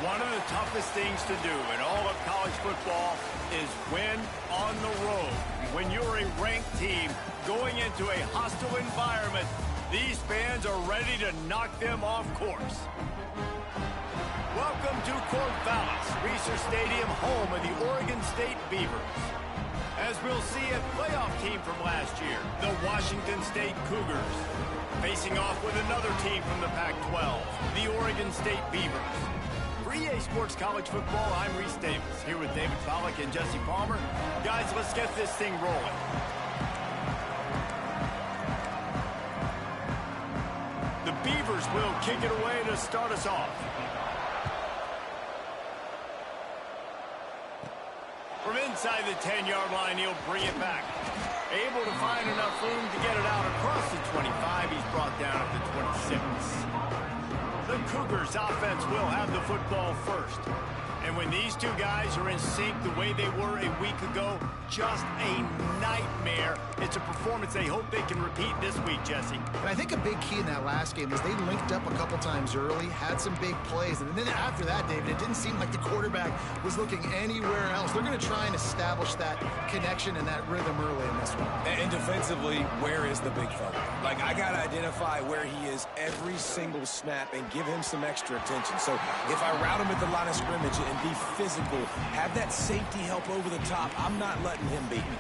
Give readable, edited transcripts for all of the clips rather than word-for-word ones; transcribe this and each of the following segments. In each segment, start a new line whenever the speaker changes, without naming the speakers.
One of the toughest things to do in all of college football is win on the road. When you're a ranked team going into a hostile environment, these fans are ready to knock them off course. Welcome to Corvallis, Research Stadium, home of the Oregon State Beavers. As we'll see, a playoff team from last year, the Washington State Cougars, facing off with another team from the Pac-12, the Oregon State Beavers. For EA Sports College Football, I'm Reese Davis, here with David Pollack and Jesse Palmer. Guys, let's get this thing rolling. The Beavers will kick it away to start us off. From inside the 10-yard line, he'll bring it back. Able to find enough room to get it out across the 25. He's brought down at the 26. The Cougars offense will have the football first. And when these two guys are in sync the way they were a week ago, just a nightmare. It's a performance they hope they can repeat this week, Jesse.
And I think a big key in that last game is they linked up a couple times early, had some big plays, and then after that, David, it didn't seem like the quarterback was looking anywhere else. They're going to try and establish that connection and that rhythm early in this one.
And defensively, where is the big fella? Like, I got to identify where he is every single snap and give him some extra attention. So if I route him at the line of scrimmage and be physical, have that safety help over the top, I'm not letting him beat me.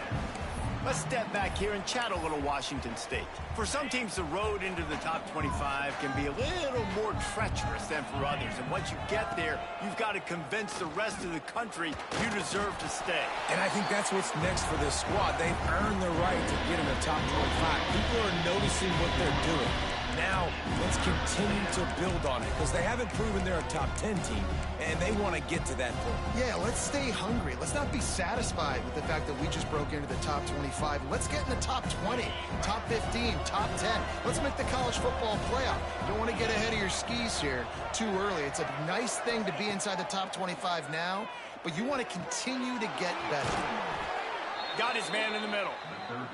Let's step back here and chat a little Washington State. For some teams, the road into the top 25 can be a little more treacherous than for others. And once you get there, you've got to convince the rest of the country you deserve to stay.
And I think that's what's next for this squad. They've earned the right to get in the top 25. People are noticing what they're doing. Now, let's continue to build on it because they haven't proven they're a top 10 team, and they want to get to that point.
Yeah, let's stay hungry. Let's not be satisfied with the fact that we just broke into the top 25. Let's get in the top 20, top 15, top 10. Let's make the college football playoff. You don't want to get ahead of your skis here too early. It's a nice thing to be inside the top 25 now, but you want to continue to get better.
Got his man in the middle.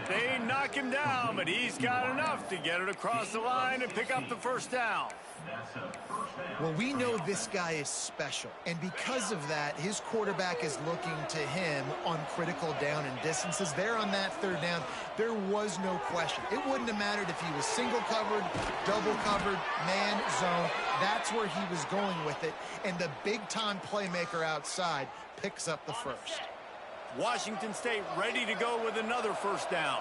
They knock him down, but he's got enough to get it across the line and pick up the first down.
Well, we know this guy is special, and because of that, his quarterback is looking to him on critical down and distances. There on that third down, there was no question. It wouldn't have mattered if he was single covered, double covered, man, zone. That's where he was going with it, and the big-time playmaker outside picks up the first.
Washington State ready to go with another first down.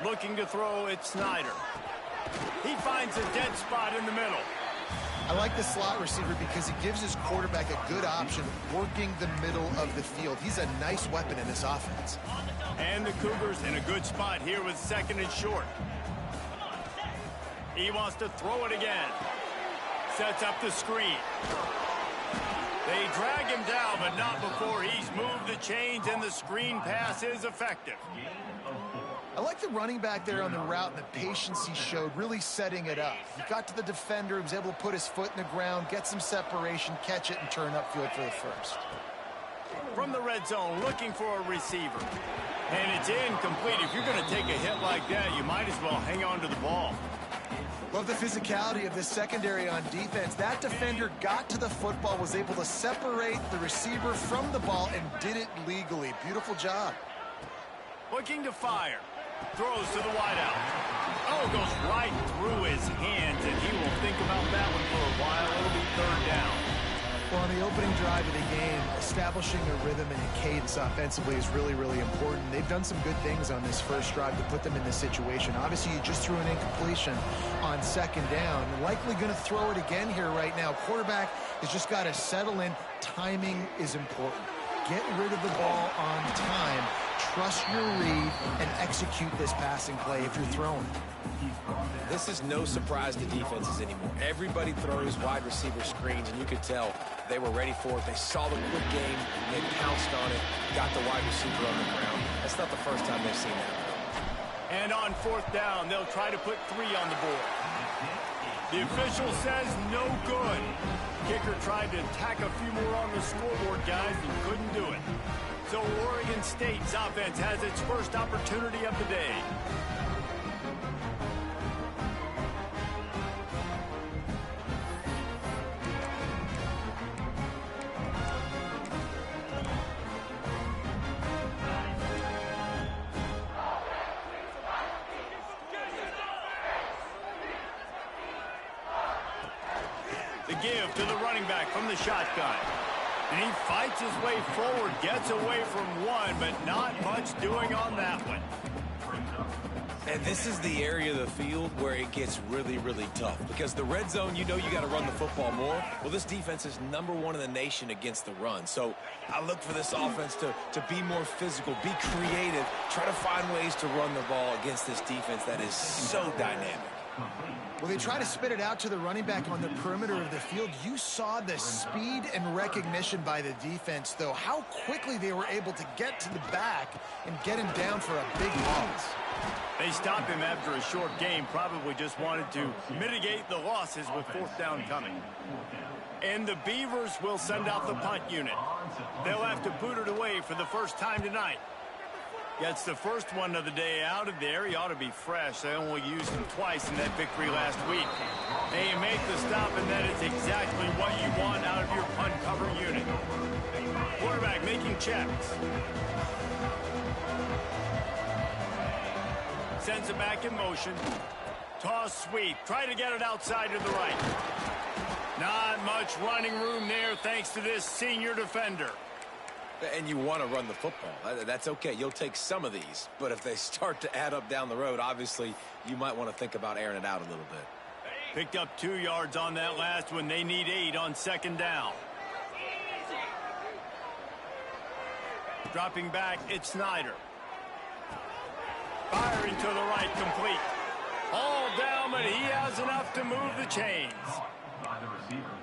Looking to throw, it's Snyder. He finds a dead spot in the middle.
I like the slot receiver because he gives his quarterback a good option working the middle of the field. He's a nice weapon in this offense.
And the Cougars in a good spot here with second and short. He wants to throw it again. Sets up the screen. They drag him down, but not before he's moved the chains, and the screen pass is effective.
I like the running back there on the route and the patience he showed, really setting it up. He got to the defender, he was able to put his foot in the ground, get some separation, catch it, and turn upfield for the first.
From the red zone, looking for a receiver. And it's incomplete. If you're going to take a hit like that, you might as well hang on to the ball.
Love the physicality of this secondary on defense. That defender got to the football, was able to separate the receiver from the ball, and did it legally. Beautiful job.
Looking to fire. Throws to the wideout. Oh, goes right through his hands, and he will think about that one for a while. It'll be third down.
Well, on the opening drive of the game, establishing a rhythm and a cadence offensively is really, really important. They've done some good things on this first drive to put them in this situation. Obviously, you just threw an incompletion on second down. Likely going to throw it again here right now. Quarterback has just got to settle in. Timing is important. Get rid of the ball on time. Trust your read and execute this passing play if you're throwing.
This is no surprise to defenses anymore. Everybody throws wide receiver screens, and you could tell they were ready for it. They saw the quick game, they pounced on it, got the wide receiver on the ground. That's not the first time they've seen that.
And on fourth down, they'll try to put 3 on the board. The official says no good. Kicker tried to tack a few more on the scoreboard, guys, and couldn't do it. So Oregon State's offense has its first opportunity of the day. give to the running back from the shotgun. And he fights his way forward, gets away from one, but not much doing on that one.
And this is the area of the field where it gets really, really tough. Because the red zone, you know you got to run the football more. Well, this defense is #1 in the nation against the run. So I look for this offense to be more physical, be creative, try to find ways to run the ball against this defense that is so dynamic.
Well, they try to spit it out to the running back on the perimeter of the field. You saw the speed and recognition by the defense, though, how quickly they were able to get to the back and get him down for a big loss.
They stopped him after a short game, probably just wanted to mitigate the losses with 4th down coming. And the Beavers will send out the punt unit. They'll have to boot it away for the first time tonight. Gets the first one of the day out of there. He ought to be fresh. They only used him twice in that victory last week. They make the stop, and that is exactly what you want out of your punt cover unit. Quarterback making checks. Sends it back in motion. Toss sweep. Try to get it outside to the right. Not much running room there thanks to this senior defender.
And you want to run the football. That's okay. You'll take some of these. But if they start to add up down the road, obviously, you might want to think about airing it out a little bit.
Picked up 2 yards on that last one. They need 8 on 2nd down. Dropping back, it's Snyder. Firing to the right, complete. All down, but he has enough to move the chains.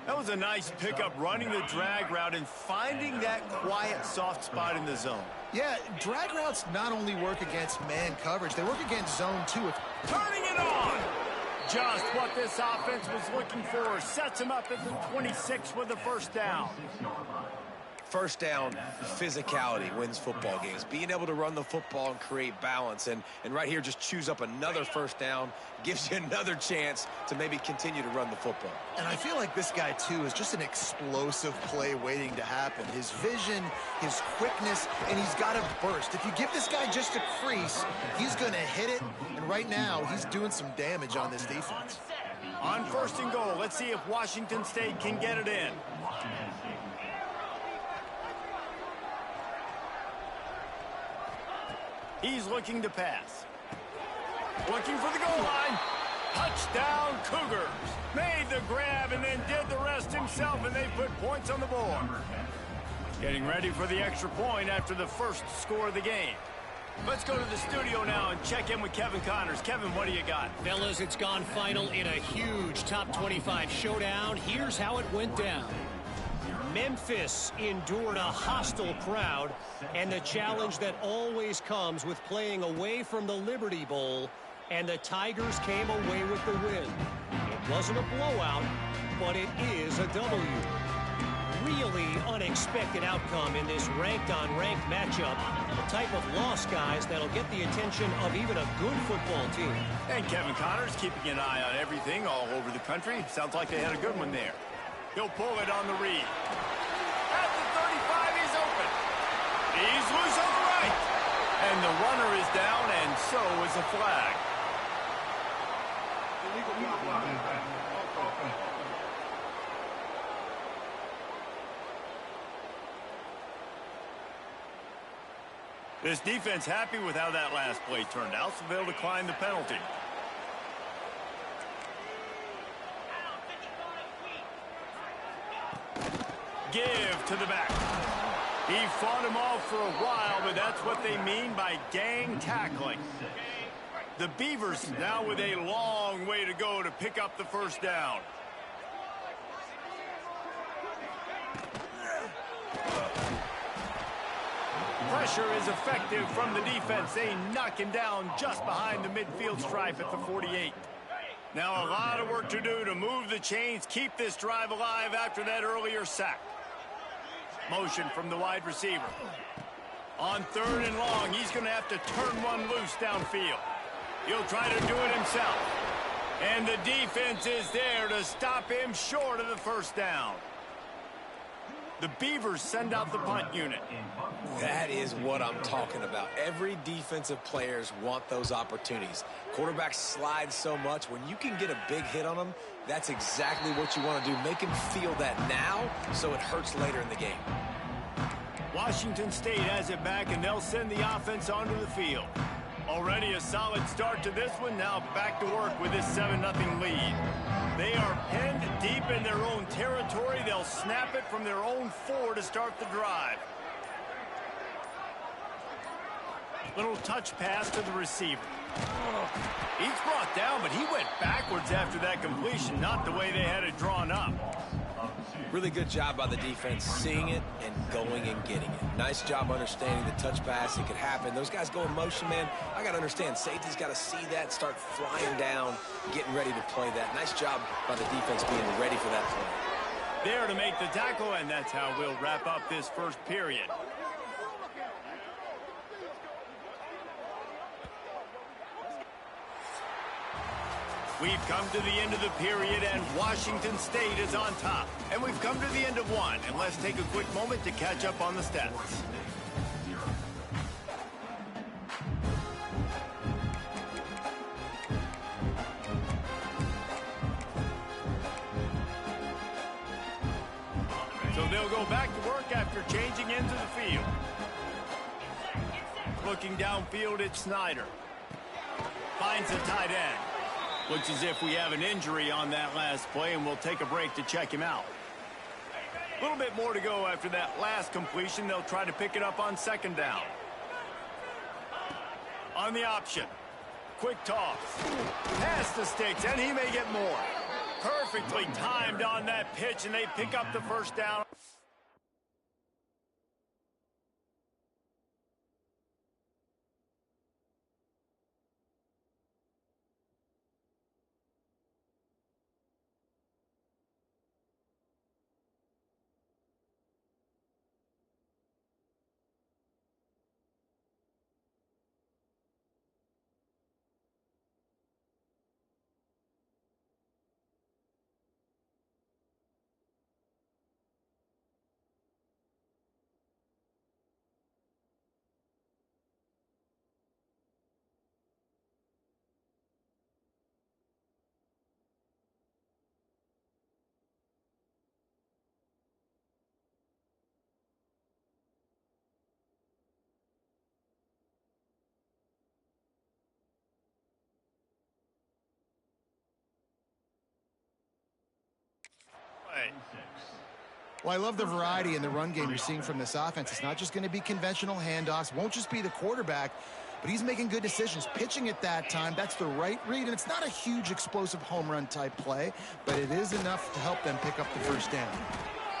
That was a nice pickup, running the drag route and finding that quiet, soft spot in the zone.
Yeah, drag routes not only work against man coverage, they work against zone too.
Turning it on! Just what this offense was looking for. Sets him up at the 26 with the 1st down.
First down, physicality wins football games. Being able to run the football and create balance. And right here, just choose up another 1st down. Gives you another chance to maybe continue to run the football.
And I feel like this guy, too, is just an explosive play waiting to happen. His vision, his quickness, and he's got a burst. If you give this guy just a crease, he's going to hit it. And right now, he's doing some damage on this defense.
On 1st and goal, let's see if Washington State can get it in. He's looking to pass. Looking for the goal line. Touchdown, Cougars. Made the grab and then did the rest himself, and they put points on the board. Getting ready for the extra point after the first score of the game. Let's go to the studio now and check in with Kevin Connors. Kevin, what do you got?
Fellas, it's gone final in a huge top 25 showdown. Here's how it went down. Memphis endured a hostile crowd and the challenge that always comes with playing away from the Liberty Bowl, and the Tigers came away with the win. It wasn't a blowout, but it is a W. Really unexpected outcome in this ranked-on-ranked matchup. The type of loss, guys, that'll get the attention of even a good football team.
And Kevin Connors keeping an eye on everything all over the country. Sounds like they had a good one there. He'll pull it on the read. At the 35, he's open. He's loose on the right. And the runner is down, and so is the flag. This defense happy with how that last play turned out, so they'll decline the penalty. Give to the back. He fought him off for a while, but that's what they mean by gang tackling. The Beavers now with a long way to go to pick up the 1st down. Pressure is effective from the defense. They knock him down just behind the midfield stripe at the 48. Now a lot of work to do to move the chains, keep this drive alive after that earlier sack. Motion from the wide receiver. On 3rd and long, he's going to have to turn one loose downfield. He'll try to do it himself. And the defense is there to stop him short of the 1st down. The Beavers send out the punt unit.
That is what I'm talking about. Every defensive players want those opportunities. Quarterbacks slide so much. When you can get a big hit on them, that's exactly what you want to do. Make him feel that now so it hurts later in the game.
Washington State has it back, and they'll send the offense onto the field. Already a solid start to this one. Now back to work with this 7-0 lead. They are penned deep in their own territory. They'll snap it from their own 4 to start the drive. Little touch pass to the receiver. He's brought down, but he went backwards after that completion, not the way they had it drawn up.
Really good job by the defense, seeing it and going and getting it. Nice job understanding the touch pass. It could happen. Those guys go in motion, man. I got to understand, safety's got to see that, start flying down, getting ready to play that. Nice job by the defense being ready for that play.
There to make the tackle, and that's how we'll wrap up this first period. We've come to the end of the period, and Washington State is on top. And we've come to the end of one, and let's take a quick moment to catch up on the stats. So they'll go back to work after changing into the field. Looking downfield, it's Snyder. Finds a tight end. Looks as if we have an injury on that last play, and we'll take a break to check him out. A little bit more to go after that last completion. They'll try to pick it up on 2nd down. On the option. Quick toss. Past the sticks, and he may get more. Perfectly timed on that pitch, and they pick up the 1st down.
Well, I love the variety in the run game you're seeing from this offense. It's not just going to be conventional handoffs, won't just be the quarterback, but he's making good decisions. Pitching at that time, that's the right read, and it's not a huge explosive home run type play, but it is enough to help them pick up the 1st down.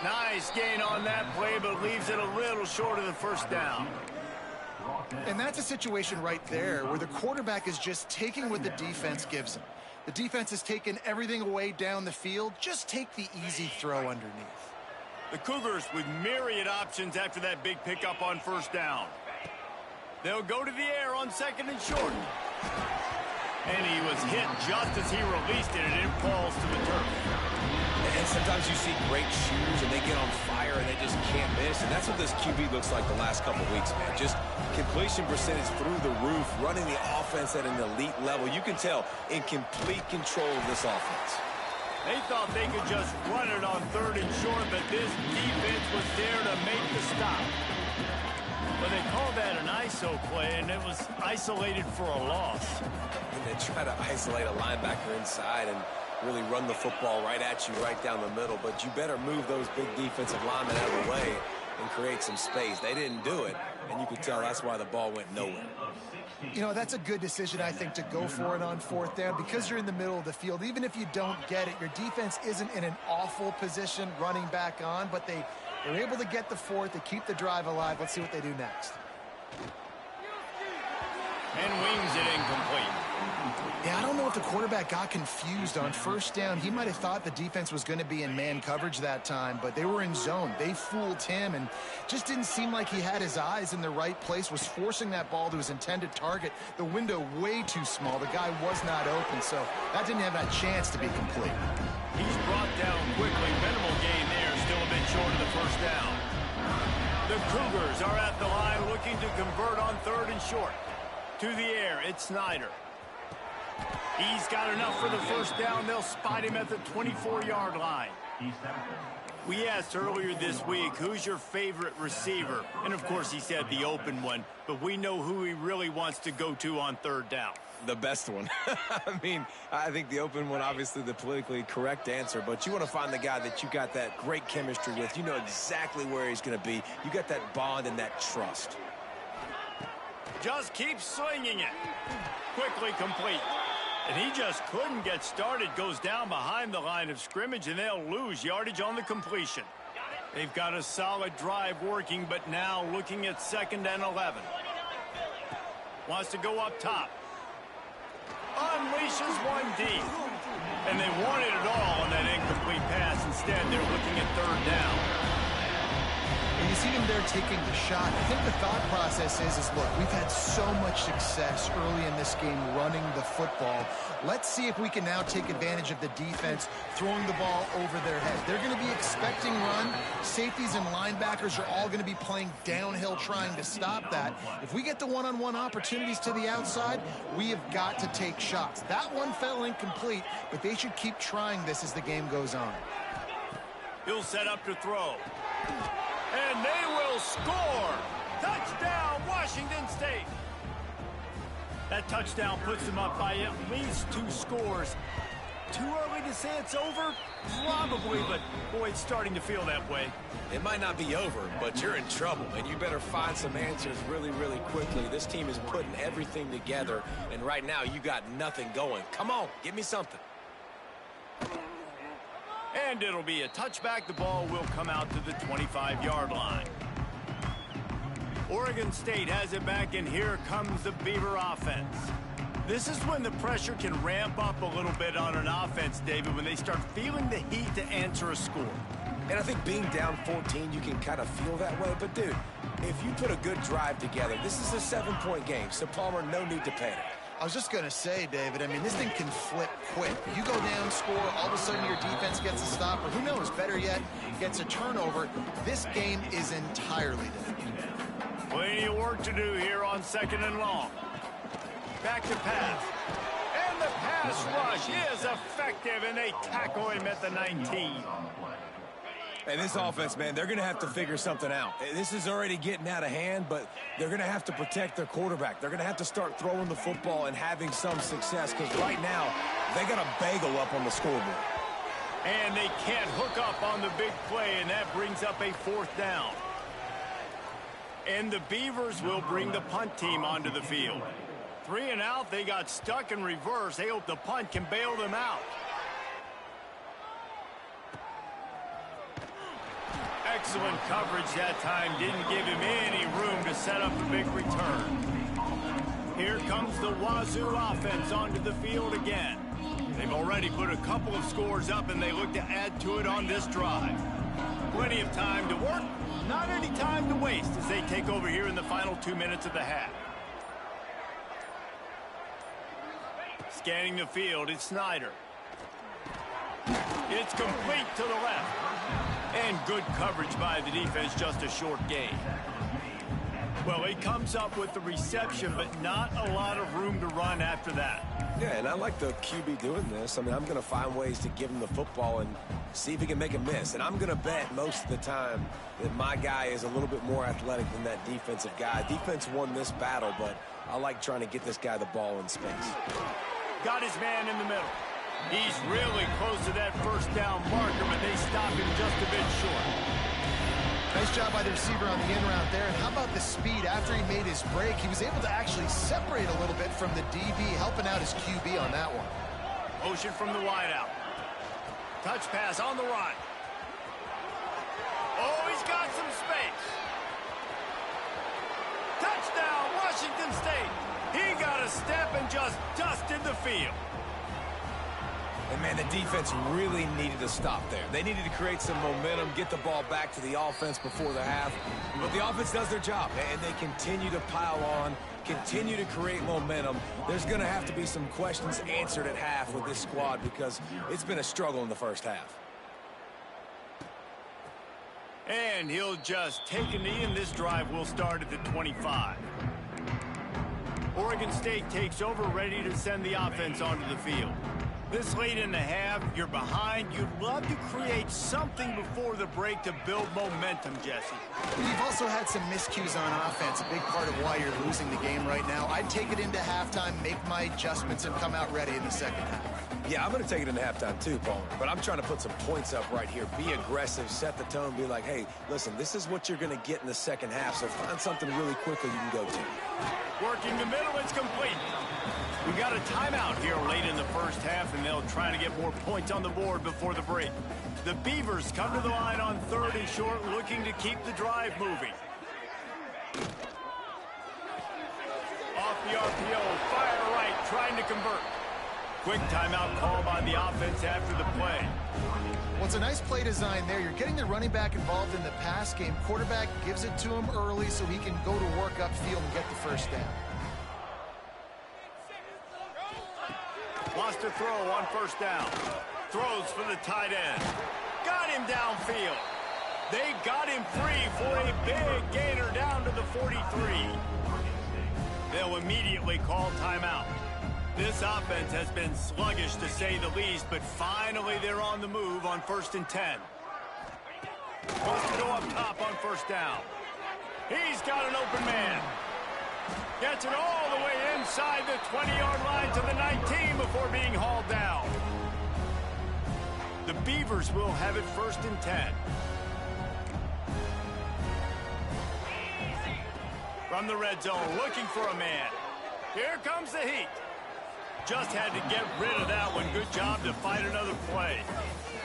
Nice gain on that play, but leaves it a little short of the 1st down.
And that's a situation right there where the quarterback is just taking what the defense gives him. The defense has taken everything away down the field. Just take the easy throw underneath.
The Cougars with myriad options after that big pickup on 1st down. They'll go to the air on 2nd and short. And he was hit just as he released it, and it falls to the turf.
And sometimes you see great shoes, and they get on fire, and they just can't miss. And that's what this QB looks like the last couple weeks, man. Just completion percentage through the roof, running the offense at an elite level. You can tell in complete control of this offense.
They thought they could just run it on 3rd and short, but this defense was there to make the stop. But they called that an ISO play, and it was isolated for a loss.
And they try to isolate a linebacker inside and really run the football right at you, right down the middle. But you better move those big defensive linemen out of the way and create some space. They didn't do it, and you could tell that's why the ball went nowhere.
You know, that's a good decision, I think, to go for it on 4th down because you're in the middle of the field. Even if you don't get it, your defense isn't in an awful position running back on, but they're able to get the 4th, to keep the drive alive. Let's see what they do next.
And wings it incomplete.
Yeah, I don't know if the quarterback got confused on 1st down. He might have thought the defense was going to be in man coverage that time, but they were in zone. They fooled him and just didn't seem like he had his eyes in the right place, was forcing that ball to his intended target. The window way too small. The guy was not open, so that didn't have that chance to be complete.
He's brought down quickly. Minimal gain there. Still a bit short of the first down. The Cougars are at the line looking to convert on 3rd and short. To the air, it's Snyder. He's got enough for the first down. They'll spot him at the 24-yard line. We asked earlier this week, who's your favorite receiver? And, of course, he said the open one. But we know who he really wants to go to on 3rd down.
The best one. I mean, I think the open one, obviously the politically correct answer, but you want to find the guy that you got that great chemistry with. You know exactly where he's going to be. You got that bond and that trust.
Just keep slinging it. Quickly complete. And he just couldn't get started. Goes down behind the line of scrimmage, and they'll lose yardage on the completion. They've got a solid drive working, but now looking at 2nd and 11. Wants to go up top. Unleashes one deep. And they wanted it all on that incomplete pass. Instead, they're looking at 3rd down.
And you see them there taking the shot. I think the thought process is look, we've had so much success early in this game running the football. Let's see if we can now take advantage of the defense throwing the ball over their head. They're going to be expecting run. Safeties and linebackers are all going to be playing downhill trying to stop that. If we get the one-on-one opportunities to the outside, we have got to take shots. That one fell incomplete, but they should keep trying this as the game goes on.
He'll set up to throw. And they will score! Touchdown, Washington State! That touchdown puts them up by at least 2 scores. Too early to say it's over? Probably, but boy, it's starting to feel that way.
It might not be over, but you're in trouble, and you better find some answers really, really quickly. This team is putting everything together, and right now you got nothing going. Come on, give me something.
And it'll be a touchback. The ball will come out to the 25-yard line. Oregon State has it back, and here comes the Beaver offense. This is when the pressure can ramp up a little bit on an offense, David, when they start feeling the heat to answer a score.
And I think being down 14, you can kind of feel that way. But, dude, if you put a good drive together, this is a 7-point game. So, Palmer, no need to panic.
I was just going to say, David, I mean, this thing can flip quick. You go down, score, all of a sudden your defense gets a stop, or who knows, better yet, gets a turnover. This game is entirely different.
Plenty of work to do here on 2nd and long. Back to pass. And the pass rush is effective, and they tackle him at the 19.
And this offense, man, they're going to have to figure something out. This is already getting out of hand, but they're going to have to protect their quarterback. They're going to have to start throwing the football and having some success, because right now they got a bagel up on the scoreboard.
And they can't hook up on the big play, and that brings up a 4th down. And the Beavers will bring the punt team onto the field. 3 and out, they got stuck in reverse. They hope the punt can bail them out. Excellent coverage that time. Didn't give him any room to set up the big return. Here comes the Wazoo offense onto the field again. They've already put a couple of scores up, and they look to add to it on this drive. Plenty of time to work, not any time to waste as they take over here in the final 2 minutes of the half. Scanning the field, it's Snyder. It's complete to the left. And good coverage by the defense, just a short gain. Well, he comes up with the reception, but not a lot of room to run after that.
Yeah, and I like the QB doing this. I mean, I'm going to find ways to give him the football and see if he can make a miss. And I'm going to bet most of the time that my guy is a little bit more athletic than that defensive guy. Defense won this battle, but I like trying to get this guy the ball in space.
Got his man in the middle. He's really close to that first down marker, but they stop him just a bit short.
Nice job by the receiver on the in route there. And how about the speed? After he made his break, he was able to actually separate a little bit from the DB, helping out his QB on that one.
Motion from the wideout. Touch pass on the run. Oh, he's got some space. Touchdown, Washington State. He got a step and just dusted the field.
And, man, the defense really needed to stop there. They needed to create some momentum, get the ball back to the offense before the half. But the offense does their job, and they continue to pile on, continue to create momentum. There's going to have to be some questions answered at half with this squad because it's been a struggle in the first half.
And he'll just take a knee, and this drive will start at the 25. Oregon State takes over, ready to send the offense onto the field. This late in the half, you're behind. You'd love to create something before the break to build momentum, Jesse.
You've also had some miscues on offense, a big part of why you're losing the game right now. I'd take it into halftime, make my adjustments, and come out ready in the second half.
Yeah, I'm going to take it into halftime too, Paul. But I'm trying to put some points up right here. Be aggressive, set the tone, be like, hey, listen, this is what you're going to get in the second half, so find something really quickly you can go to.
Working the middle, it's complete. We've got a timeout here late in the first half, and they'll try to get more points on the board before the break. The Beavers come to the line on 3rd and short, looking to keep the drive moving. Off the RPO, fire right, trying to convert. Quick timeout call by the offense after the play.
Well, it's a nice play design there. You're getting the running back involved in the pass game. Quarterback gives it to him early so he can go to work upfield and get the first down.
Lost a throw on 1st down. Throws for the tight end. Got him downfield. They got him free for a big gainer down to the 43. They'll immediately call timeout. This offense has been sluggish to say the least, but finally they're on the move on 1st and 10. Supposed to go up top on 1st down. He's got an open man. Gets it all the way inside the 20-yard line to the 19 before being hauled down. The Beavers will have it 1st and 10. From the red zone, looking for a man. Here comes the heat. Just had to get rid of that one. Good job to fight another play.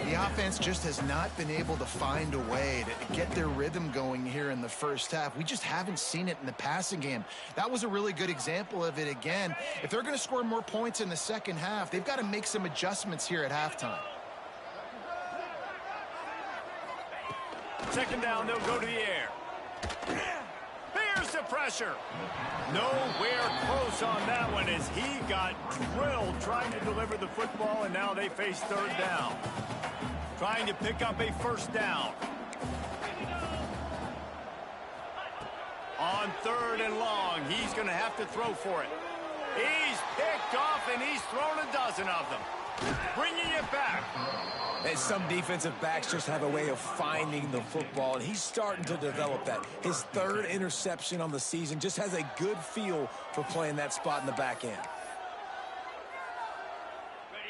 The offense just has not been able to find a way to get their rhythm going here in the first half. We just haven't seen it in the passing game. That was a really good example of it again. If they're going to score more points in the second half, they've got to make some adjustments here at halftime.
2nd down, they'll go to the air. Here's the pressure. Nowhere close on that one as he got drilled trying to deliver the football, and now they face 3rd down. Trying to pick up a 1st down. On 3rd and long, he's going to have to throw for it. He's picked off, and he's thrown a dozen of them. Bringing it back.
And some defensive backs just have a way of finding the football, and he's starting to develop that. His 3rd interception on the season just has a good feel for playing that spot in the back end.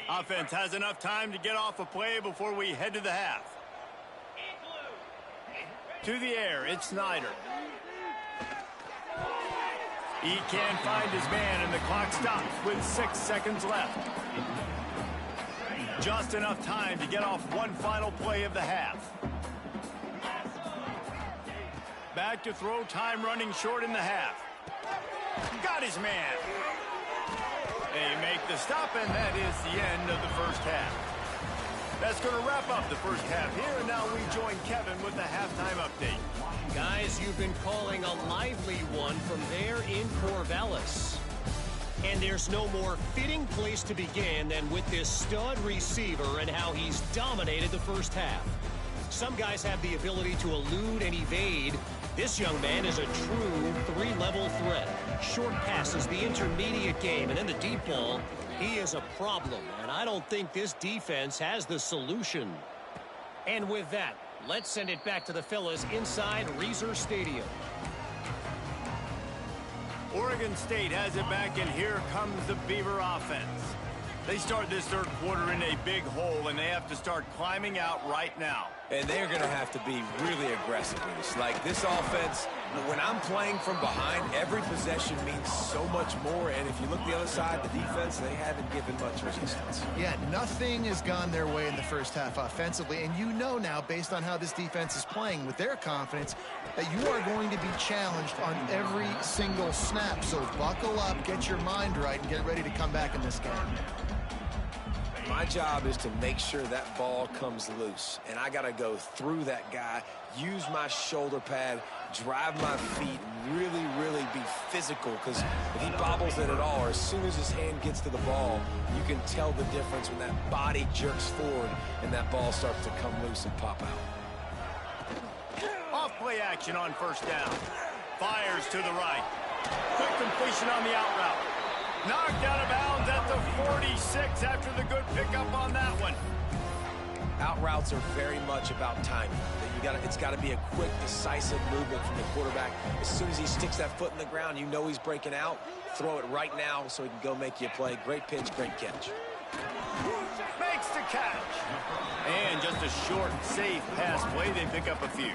Offense has enough time to get off a play before we head to the half. To the air, it's Snyder. He can't find his man, and the clock stops with 6 seconds left. Just enough time to get off one final play of the half. Back to throw, time running short in the half. Got his man. They make the stop, and that is the end of the first half. That's going to wrap up the first half here, and now we join Kevin with the halftime update.
Guys, you've been calling a lively one from there in Corvallis. And there's no more fitting place to begin than with this stud receiver and how he's dominated the first half. Some guys have the ability to elude and evade. This young man is a true 3-level threat. Short passes, the intermediate game, and then the deep ball. He is a problem, and I don't think this defense has the solution. And with that, let's send it back to the fellas inside Reser Stadium.
Oregon State has it back, and here comes the Beaver offense. They start this 3rd quarter in a big hole, and they have to start climbing out right now.
And they're going to have to be really aggressive with this. Like this offense, when I'm playing from behind, every possession means so much more. And if you look the other side, the defense, they haven't given much resistance.
Yeah, nothing has gone their way in the first half offensively. And you know now, based on how this defense is playing with their confidence, that you are going to be challenged on every single snap. So buckle up, get your mind right, and get ready to come back in this game.
My job is to make sure that ball comes loose, and I got to go through that guy, use my shoulder pad, drive my feet, and really, really be physical, because if he bobbles it at all, or as soon as his hand gets to the ball, you can tell the difference when that body jerks forward and that ball starts to come loose and pop out.
action on first down. Fires to the right. Quick completion on the out route. Knocked out of bounds at the 46 after the good pickup on that one.
Out routes are very much about timing. It's got to be a quick, decisive movement from the quarterback. As soon as he sticks that foot in the ground, you know he's breaking out. Throw it right now so he can go make you a play. Great pitch, great catch.
Makes the catch. And just a short, safe pass play. They pick up a few.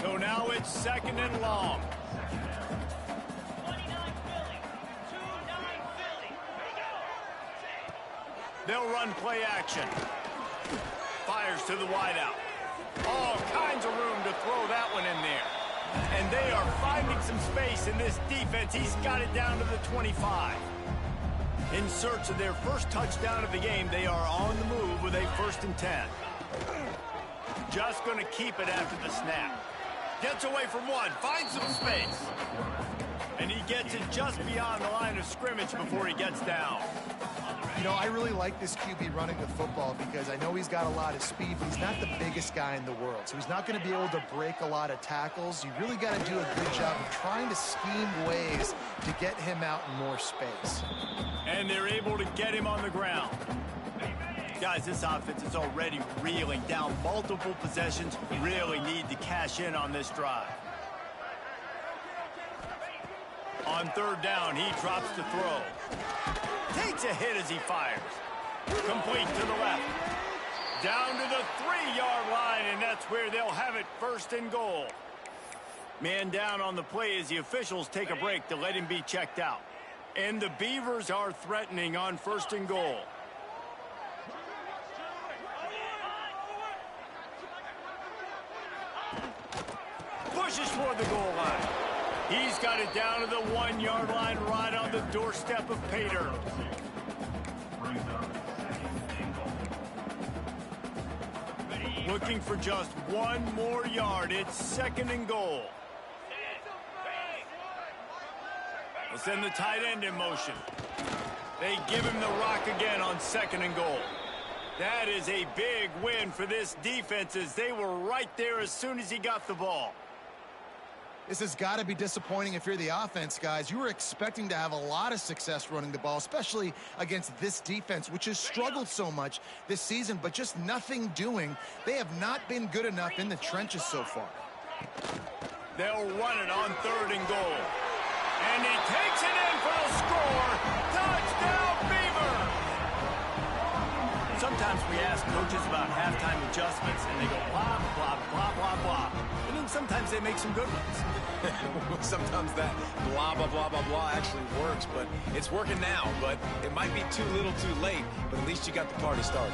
So now it's second and long. They'll run play action. Fires to the wideout. All kinds of room to throw that one in there. And they are finding some space in this defense. He's got it down to the 25. In search of their first touchdown of the game, they are on the move with a 1st and 10. Just going to keep it after the snap. Gets away from one, finds some space. And he gets it just beyond the line of scrimmage before he gets down.
You know, I really like this QB running the football because I know he's got a lot of speed, but he's not the biggest guy in the world. So he's not going to be able to break a lot of tackles. You really got to do a good job of trying to scheme ways to get him out in more space.
And they're able to get him on the ground. Guys, this offense is already reeling down multiple possessions. Really need to cash in on this drive. On third down, he drops to throw. Takes a hit as he fires. Complete to the left. Down to the 3-yard line, and that's where they'll have it 1st and goal. Man down on the play as the officials take a break to let him be checked out. And the Beavers are threatening on 1st and goal. Pushes toward the goal line. He's got it down to the 1-yard line right on the doorstep of Pater. Looking for just one more yard. It's 2nd and goal. They'll send the tight end in motion. They give him the rock again on 2nd and goal. That is a big win for this defense as they were right there as soon as he got the ball.
This has got to be disappointing if you're the offense, guys. You were expecting to have a lot of success running the ball, especially against this defense, which has struggled so much this season, but just nothing doing. They have not been good enough in the trenches so far.
They'll run it on 3rd and goal. And he takes it in for the score. Touchdown, Beaver! Sometimes we ask coaches about halftime adjustments, and they go blah, blah, blah, blah, blah. And then sometimes they make some good ones.
Sometimes that blah, blah, blah, blah, blah actually works, but it's working now. But it might be too little too late, but at least you got the party started.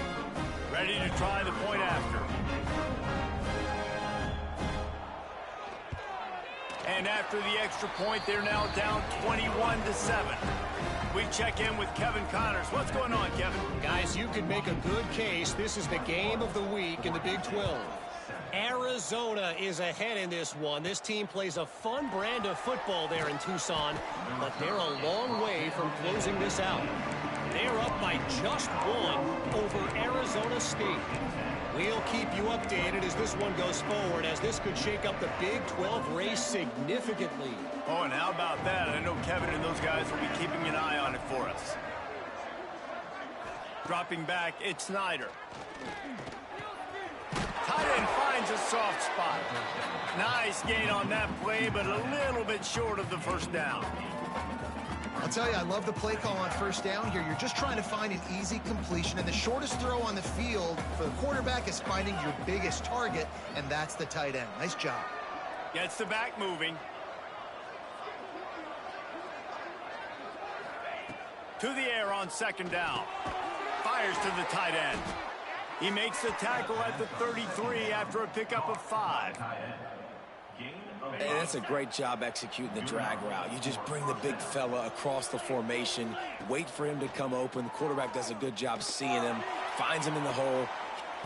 Ready to try the point after. And after the extra point, they're now down 21-7. We check in with Kevin Connors. What's going on, Kevin?
Guys, you can make a good case. This is the game of the week in the Big 12. Arizona is ahead in this one. This team plays a fun brand of football there in Tucson, but they're a long way from closing this out. They're up by just 1 over Arizona State. We'll keep you updated as this one goes forward, as this could shake up the Big 12 race significantly.
Oh, and how about that? I know Kevin and those guys will be keeping an eye on it for us. Dropping back, it's Snyder. Tight end finds a soft spot. Nice gain on that play, but a little bit short of the 1st down.
I'll tell you, I love the play call on 1st down here. You're just trying to find an easy completion, and the shortest throw on the field for the quarterback is finding your biggest target, and that's the tight end. Nice job.
Gets the back moving. To the air on 2nd down. Fires to the tight end. He makes the tackle at the 33 after a pickup of 5.
Hey, that's a great job executing the drag route. You just bring the big fella across the formation, wait for him to come open. The quarterback does a good job seeing him, finds him in the hole.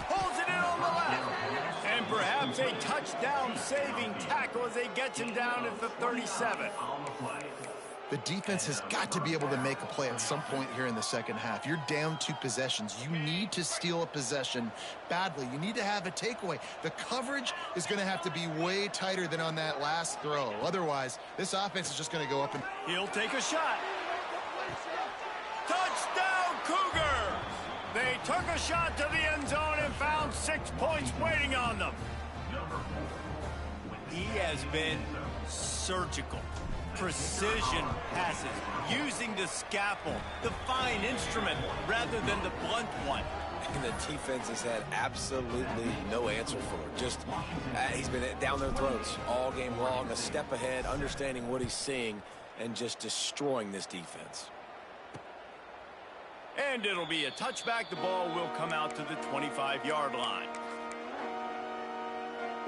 Pulls it in on the left. And perhaps a touchdown-saving tackle as they get him down at the 37.
The defense has got to be able to make a play at some point here in the second half. You're down 2 possessions. You need to steal a possession badly. You need to have a takeaway. The coverage is going to have to be way tighter than on that last throw. Otherwise, this offense is just going to go up and...
He'll take a shot. Touchdown, Cougars! They took a shot to the end zone and found 6 points waiting on them. He has been surgical. Precision passes, using the scalpel, the fine instrument, rather than the blunt one.
And the defense has had absolutely no answer for it. Just, he's been down their throats all game long, a step ahead, understanding what he's seeing, and just destroying this defense.
And it'll be a touchback. The ball will come out to the 25-yard line.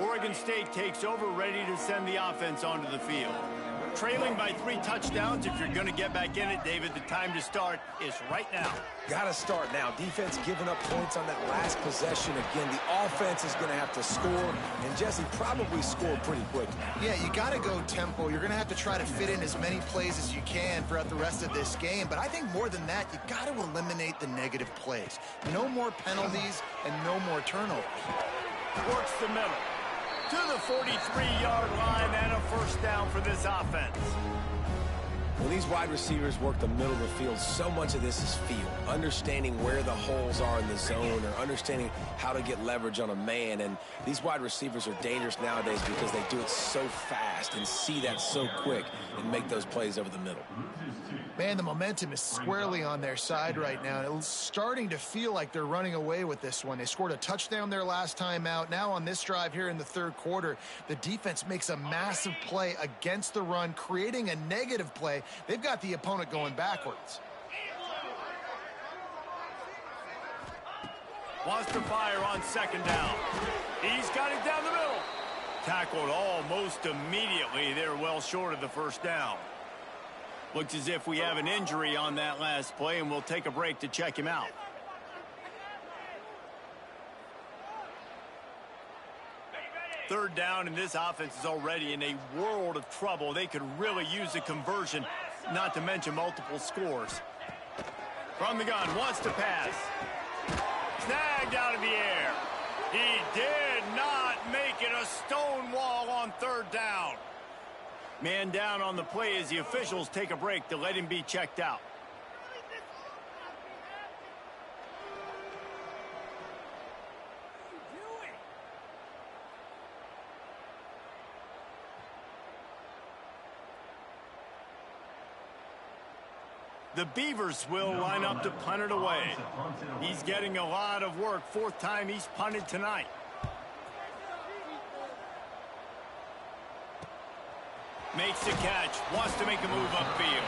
Oregon State takes over, ready to send the offense onto the field. Trailing by 3 touchdowns. If you're going to get back in it, David, the time to start is right now.
Got to start now. Defense giving up points on that last possession. Again, the offense is going to have to score, and Jesse probably scored pretty quickly.
Yeah, you got to go tempo. You're going to have to try to fit in as many plays as you can throughout the rest of this game. But I think more than that, you got to eliminate the negative plays. No more penalties and no more turnovers.
Works the middle to the 43-yard line, and a first down for this offense.
When these wide receivers work the middle of the field, so much of this is feel. Understanding where the holes are in the zone, or understanding how to get leverage on a man. And these wide receivers are dangerous nowadays because they do it so fast and see that so quick and make those plays over the middle.
Man, the momentum is squarely on their side right now. It's starting to feel like they're running away with this one. They scored a touchdown their last time out. Now on this drive here in the third quarter, the defense makes a massive play against the run, creating a negative play. They've got the opponent going backwards.
Wants to fire on second down. He's got it down the middle. Tackled almost immediately. They're well short of the first down. Looks as if we have an injury on that last play, and we'll take a break to check him out. Third down, and this offense is already in a world of trouble. They could really use a conversion, not to mention multiple scores. From the gun, wants to pass. Snagged out of the air. He did not make it. A stone wall on third down. Man down on the play as the officials take a break to let him be checked out. The Beavers will line up to punt it away. He's getting a lot of work. 4th time he's punted tonight. Makes the catch, wants to make a move upfield.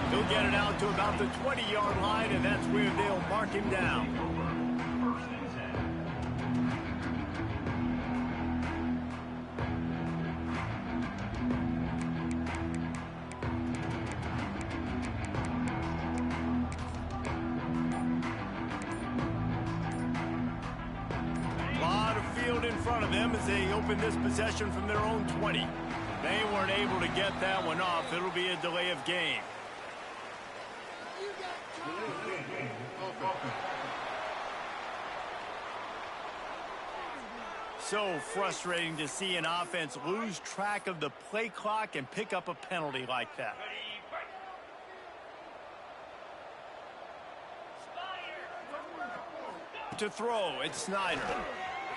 He'll get it out to about the 20-yard line, and that's where they'll mark him down. A lot of field in front of them as they open this possession from their own 20. They weren't able to get that one off. It'll be a delay of game. So frustrating to see an offense lose track of the play clock and pick up a penalty like that. To throw, it's Snyder.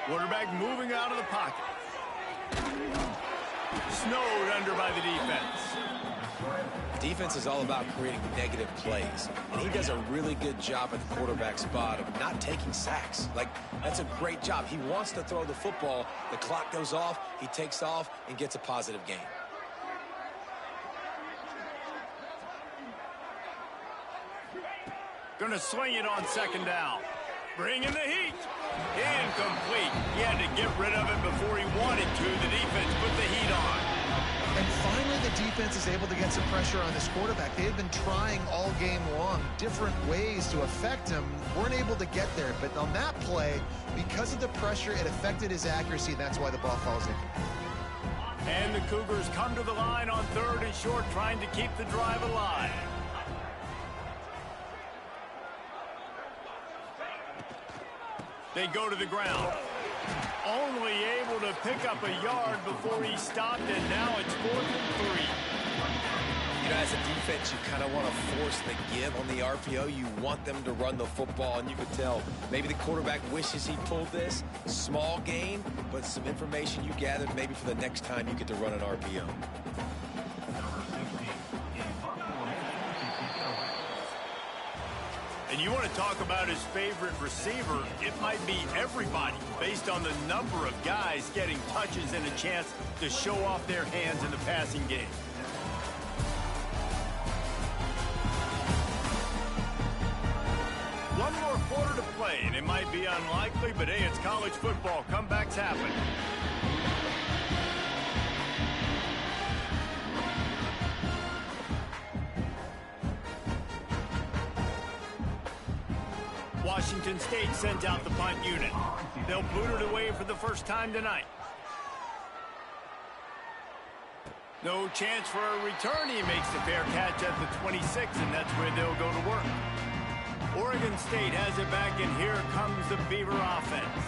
Quarterback moving out of the pocket. Snowed under by the defense.
Defense is all about creating negative plays, and he does a really good job at the quarterback spot of not taking sacks. Like, that's a great job. He wants to throw the football. The clock goes off, he takes off, and gets a positive gain.
Gonna sling it on second down. Bringing the heat. Incomplete. He had to get rid of it before he wanted to. The defense put the heat on.
And finally, the defense is able to get some pressure on this quarterback. They had been trying all game long different ways to affect him. Weren't able to get there. But on that play, because of the pressure, it affected his accuracy, and that's why the ball falls in.
And the Cougars come to the line on 3rd and short, trying to keep the drive alive. They go to the ground. Only able to pick up a yard before he stopped, and now it's 4th and 3.
You know, as a defense, you kind of want to force the give on the RPO. You want them to run the football, and you could tell maybe the quarterback wishes he pulled this. Small gain, but some information you gathered maybe for the next time you get to run an RPO.
And you want to talk about his favorite receiver, it might be everybody, based on the number of guys getting touches and a chance to show off their hands in the passing game. One more quarter to play, and it might be unlikely, but hey, it's college football. Comebacks happen. Washington State sends out the punt unit. They'll boot it away for the first time tonight. No chance for a return. He makes the fair catch at the 26, and that's where they'll go to work. Oregon State has it back, and here comes the Beaver offense.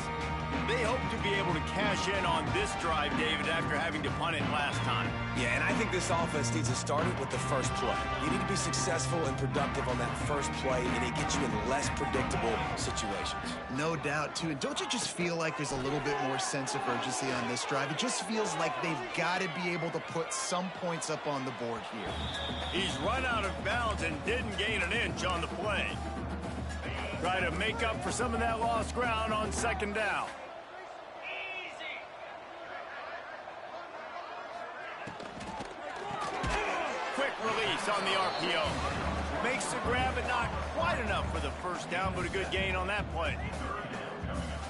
They hope to be able to cash in on this drive, David, after having to punt it last time.
Yeah, and I think this offense needs to start it with the first play. You need to be successful and productive on that first play, and it gets you in less predictable situations.
No doubt, too. And don't you just feel like there's a little bit more sense of urgency on this drive? It just feels like they've got to be able to put some points up on the board here.
He's run out of bounds and didn't gain an inch on the play. Try to make up for some of that lost ground on 2nd down. Quick release on the RPO. Makes the grab, but not quite enough for the first down, but a good gain on that play.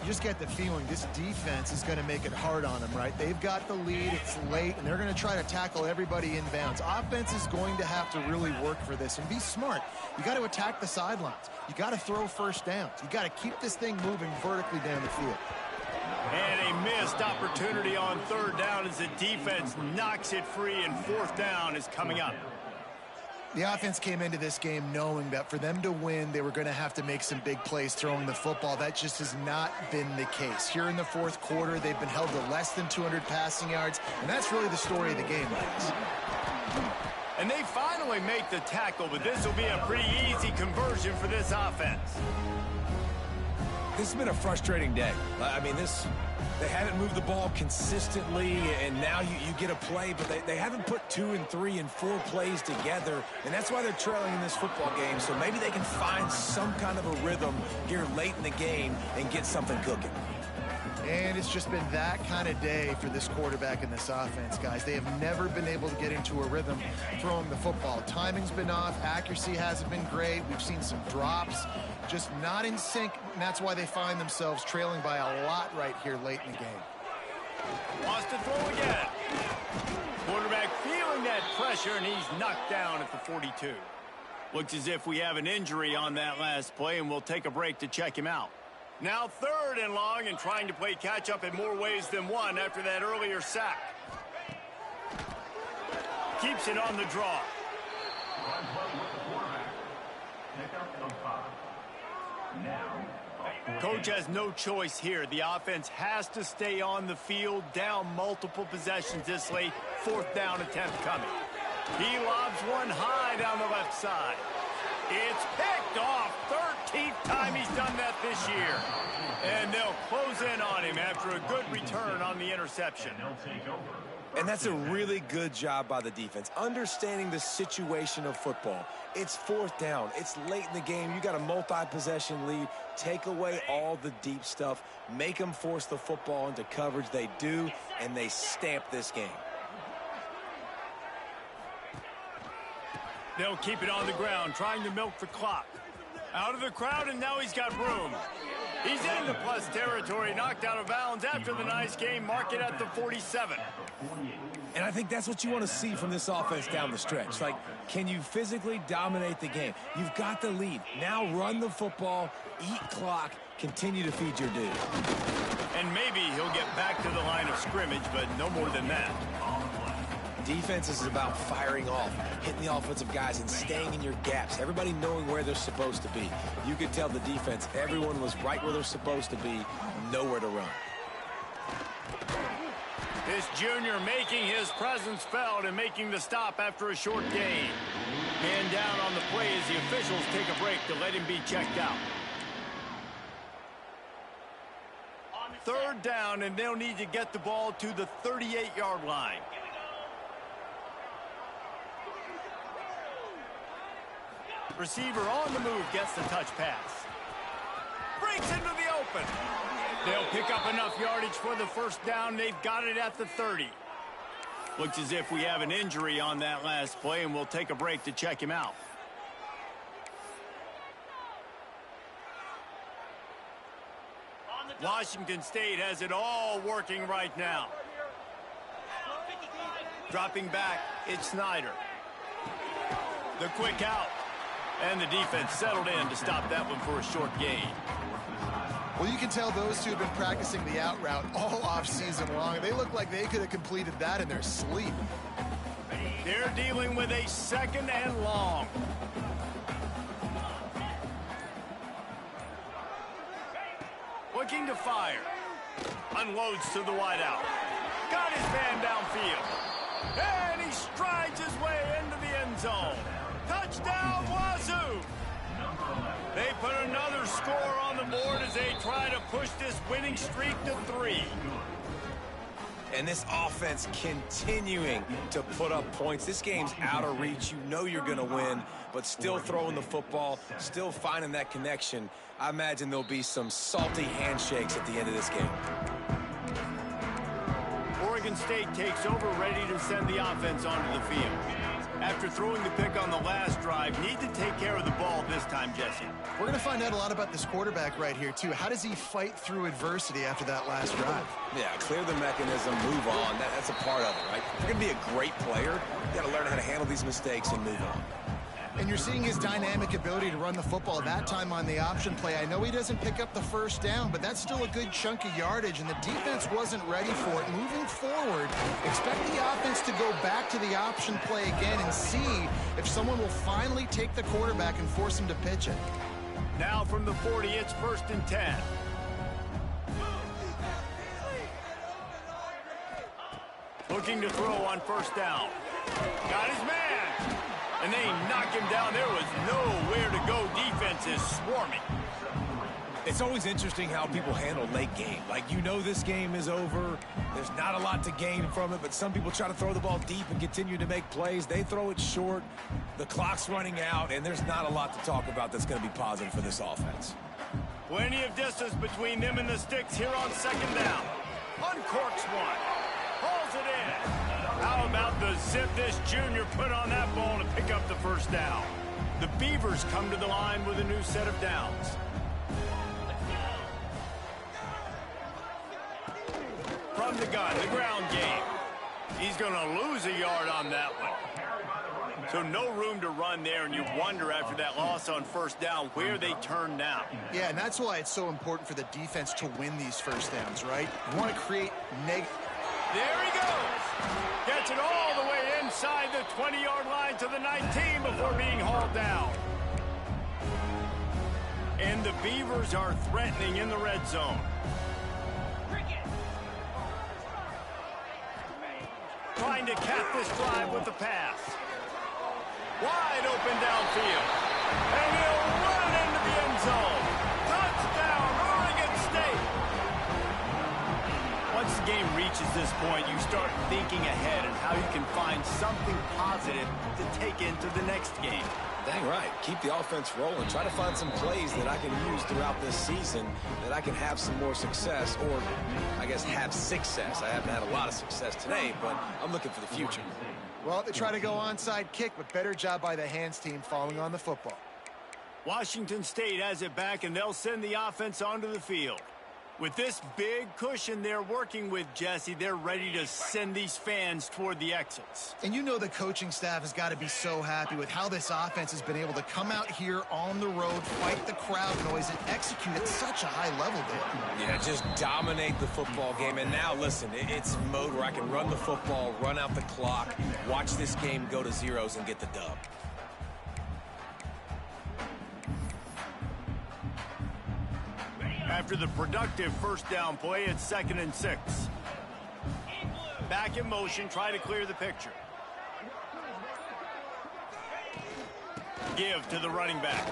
You just get the feeling this defense is going to make it hard on them, right? They've got the lead, it's late, and they're going to try to tackle everybody inbounds. Offense is going to have to really work for this and be smart. You got to attack the sidelines. You got to throw first downs. You got to keep this thing moving vertically down the field.
And a missed opportunity on 3rd down as the defense knocks it free, and 4th down is coming up.
The offense came into this game knowing that for them to win, they were going to have to make some big plays throwing the football. That just has not been the case. Here in the 4th quarter, they've been held to less than 200 passing yards, and that's really the story of the game, guys.
And they finally make the tackle, but this will be a pretty easy conversion for this offense.
This has been a frustrating day. I mean, they haven't moved the ball consistently, and now you get a play, but they haven't put 2 and 3 and 4 plays together, and that's why they're trailing in this football game. So maybe they can find some kind of a rhythm here late in the game and get something cooking.
And it's just been that kind of day for this quarterback and this offense, guys. They have never been able to get into a rhythm throwing the football. Timing's been off. Accuracy hasn't been great. We've seen some drops, just not in sync, and that's why they find themselves trailing by a lot right here late in the game.
Wants to throw again. Quarterback feeling that pressure, and he's knocked down at the 42. Looks as if we have an injury on that last play, and we'll take a break to check him out. Now 3rd and long, and trying to play catch-up in more ways than one after that earlier sack. Keeps it on the draw. Coach has no choice here. The offense has to stay on the field, down multiple possessions this late. 4th down attempt coming. He lobs one high down the left side. It's picked off. 13th time he's done that this year. And they'll close in on him after a good return on the interception.
And that's a really good job by the defense, understanding the situation of football. It's 4th down. It's late in the game. You got a multi-possession lead. Take away all the deep stuff. Make them force the football into coverage. They do, and they stamp this game.
They'll keep it on the ground, trying to milk the clock. Out of the crowd, and now he's got room. He's in the plus territory, knocked out of bounds after the nice game. Mark it at the 47.
And I think that's what you want to see from this offense down the stretch. Like, can you physically dominate the game? You've got the lead. Now run the football, eat clock, continue to feed your dude.
And maybe he'll get back to the line of scrimmage, but no more than that.
Defense is about firing off, hitting the offensive guys, and staying in your gaps. Everybody knowing where they're supposed to be. You could tell the defense, everyone was right where they're supposed to be, nowhere to run.
This junior making his presence felt and making the stop after a short gain. Man down on the play as the officials take a break to let him be checked out. Third down, and they'll need to get the ball to the 38-yard line. Receiver on the move gets the touch pass. Breaks into the open. They'll pick up enough yardage for the first down. They've got it at the 30. Looks as if we have an injury on that last play, and we'll take a break to check him out. Washington State has it all working right now. Dropping back, it's Snyder. The quick out. And the defense settled in to stop that one for a short gain.
Well, you can tell those two have been practicing the out route all off-season long. They look like they could have completed that in their sleep.
They're dealing with a second and long. Looking to fire. Unloads to the wideout. Got his man downfield. And he strides his way into the end zone. Touchdown, Wazoo! They put another score on the board as they try to push this winning streak to 3.
And this offense continuing to put up points. This game's out of reach. You know you're going to win, but still throwing the football, still finding that connection. I imagine there'll be some salty handshakes at the end of this game.
Oregon State takes over, ready to send the offense onto the field. After throwing the pick on the last drive, need to take care of the ball this time, Jesse.
We're going to find out a lot about this quarterback right here, too. How does he fight through adversity after that last drive?
Yeah, clear the mechanism, move on. That's a part of it, right? If you're going to be a great player, you got to learn how to handle these mistakes and move on.
And you're seeing his dynamic ability to run the football, that time on the option play. I know he doesn't pick up the first down, but that's still a good chunk of yardage, and the defense wasn't ready for it. Moving forward, expect the offense to go back to the option play again and see if someone will finally take the quarterback and force him to pitch it.
Now from the 40, it's 1st and 10. Looking to throw on first down. Got his man. And they knock him down. There was nowhere to go. Defense is swarming.
It's always interesting how people handle late game. Like, you know this game is over. There's not a lot to gain from it, but some people try to throw the ball deep and continue to make plays. They throw it short. The clock's running out, and there's not a lot to talk about that's going to be positive for this offense.
Plenty of distance between them and the sticks here on second down. Uncorks one. Hauls it in. How about the zip this junior put on that ball to pick up the first down? The Beavers come to the line with a new set of downs. From the gun, the ground game. He's going to lose a yard on that one. So no room to run there, and you wonder after that loss on first down where they turn now.
Yeah, and that's why it's so important for the defense to win these first downs, right? You want to create negative.
There he goes. Gets it all the way inside the 20-yard line to the 19 before being hauled down. And the Beavers are threatening in the red zone. Trying to cap this drive with the pass. Wide open downfield. And he'll run into the end zone. Touchdown, Oregon State. Once the game reaches this point, you start thinking ahead and how you can find something positive to take into the next game.
Dang right. Keep the offense rolling. Try to find some plays that I can use throughout this season that I can have some more success, or I guess have success. I haven't had a lot of success today, but I'm looking for the future.
Well, they try to go onside kick, but better job by the hands team following on the football.
Washington State has it back, and they'll send the offense onto the field. With this big cushion they're working with, Jesse, they're ready to send these fans toward the exits.
And you know the coaching staff has got to be so happy with how this offense has been able to come out here on the road, fight the crowd noise, and execute at such a high level, Dave.
Yeah, just dominate the football game. And now, listen, it's mode where I can run the football, run out the clock, watch this game go to zeros and get the dub.
After the productive first down play, it's 2nd and 6. Back in motion, try to clear the picture. Give to the running back.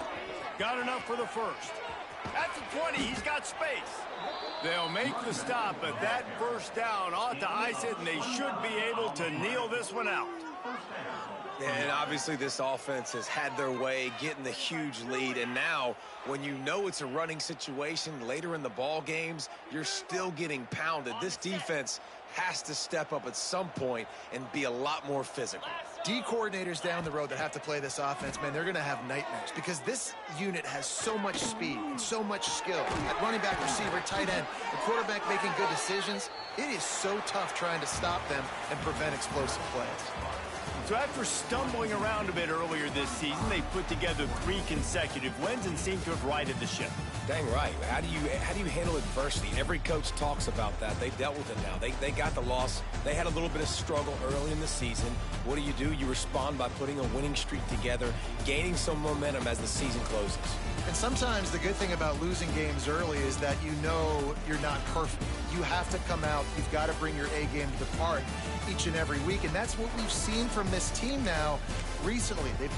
Got enough for the first. At the 20, he's got space. They'll make the stop, but that first down ought to ice it, and they should be able to kneel this one out.
And obviously this offense has had their way, getting the huge lead. And now, when you know it's a running situation later in the ball games, you're still getting pounded. This defense has to step up at some point and be a lot more physical.
D coordinators down the road that have to play this offense, man, they're going to have nightmares because this unit has so much speed and so much skill. At running back, receiver, tight end, the quarterback making good decisions. It is so tough trying to stop them and prevent explosive plays.
So after stumbling around a bit earlier this season, they put together 3 consecutive wins and seem to have righted the ship.
Dang right. How do you handle adversity? Every coach talks about that. They dealt with it now. They got the loss. They had a little bit of struggle early in the season. What do? You respond by putting a winning streak together, gaining some momentum as the season closes.
And sometimes the good thing about losing games early is that you know you're not perfect. You have to come out. You've got to bring your A game to the park each and every week. And that's what we've seen from this team now recently. They've